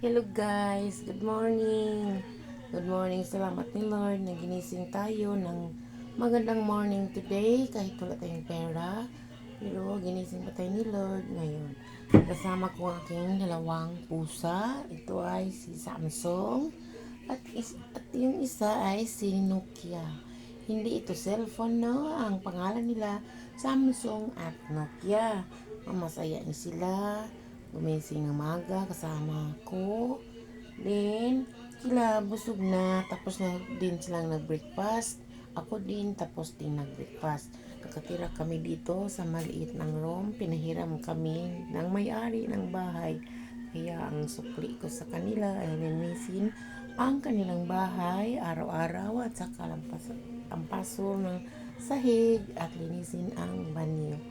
Hello guys, good morning. Good morning, salamat ni Lord na ginising tayo ng magandang morning today kahit wala tayong pera. Pero ginising pa tayo ni Lord ngayon. Kasama ko ang aking dalawang pusa. Ito ay si Samsung at yung isa ay si Nokia. Hindi ito cellphone, no? Ang pangalan nila Samsung at Nokia. Masaya ni sila. Gumising ng maga kasama ko. Then, sila busog na. Tapos na din silang nag-breakfast. Ako din tapos din nag-breakfast. Nakatira kami dito sa maliit ng room. Pinahiram kami ng may-ari ng bahay. Kaya ang sukli ko sa kanila ay linisin ang kanilang bahay araw-araw at saka ang paso ng sahig at linisin ang banyo.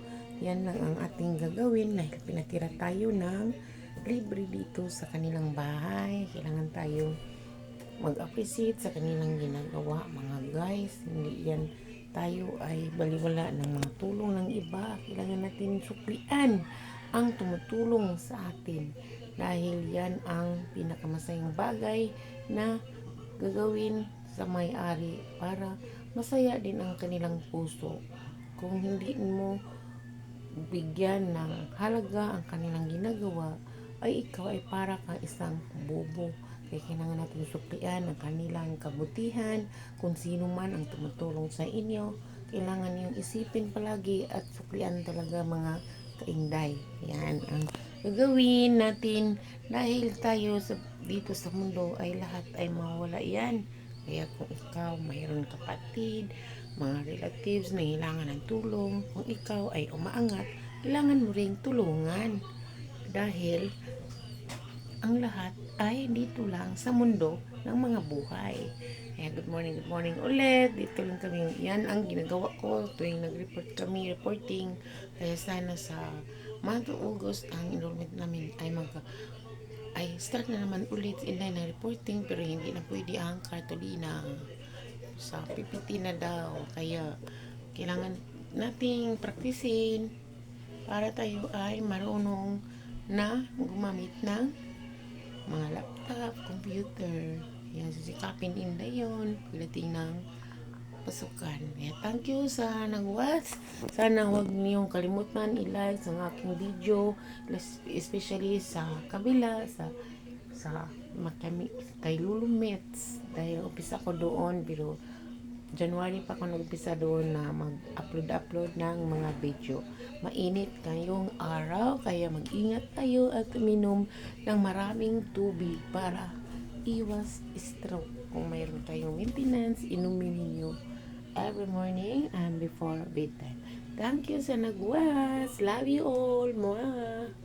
Yan lang ang ating gagawin dahil pinatira tayo ng libre dito sa kanilang bahay. Kailangan tayo mag-appreciate sa kanilang ginagawa, mga guys. Hindi yan tayo ay baliwala ng mga tulong ng iba. Kailangan natin suklian ang tumutulong sa atin dahil yan ang pinakamasayang bagay na gagawin sa may-ari para masaya din ang kanilang puso. Kung hindi mo bigyan ng halaga ang kanilang ginagawa, ay ikaw ay para kang isang bobo. Kaya kailangan natin suklian ang kanilang kabutihan. Kung sino man ang tumutulong sa inyo, kailangan niyong isipin palagi at suklian talaga, mga kainday. Yan ang gagawin natin dahil tayo dito sa mundo ay lahat ay mawala yan. Kaya kung ikaw mayroon kapatid, mga relatives na kailangan ng tulong, kung ikaw ay umaangat, kailangan mo ring tulungan. Dahil ang lahat ay dito lang sa mundo ng mga buhay. Kaya good morning ulit. Dito lang kami. Yan ang ginagawa ko tuwing nag-report kami, reporting. Kaya sana sa month of August, ang enrollment namin ay start na naman ulit inline ng reporting, pero hindi na pwede ang Cartolina sa PPT na daw. Kaya kailangan nating praktisin para tayo ay marunong na gumamit ng mga laptop, computer. Yan, sisikapin din na yun pagdating ng pasukan. Kaya thank you sa nag-watch. Sana huwag niyong kalimutan i-like ang aking video, especially sa kabila, sa kay Lulumets. Dahil umpisa ko doon, pero January pa ako nag-umpisa doon na mag-upload ng mga video. Mainit kayong araw, kaya mag-ingat tayo at uminom ng maraming tubig para iwas stroke. Kung mayroon tayong maintenance, inumin ninyo every morning and before bedtime. Thank you sa nag-watch. Love you all. Mwah!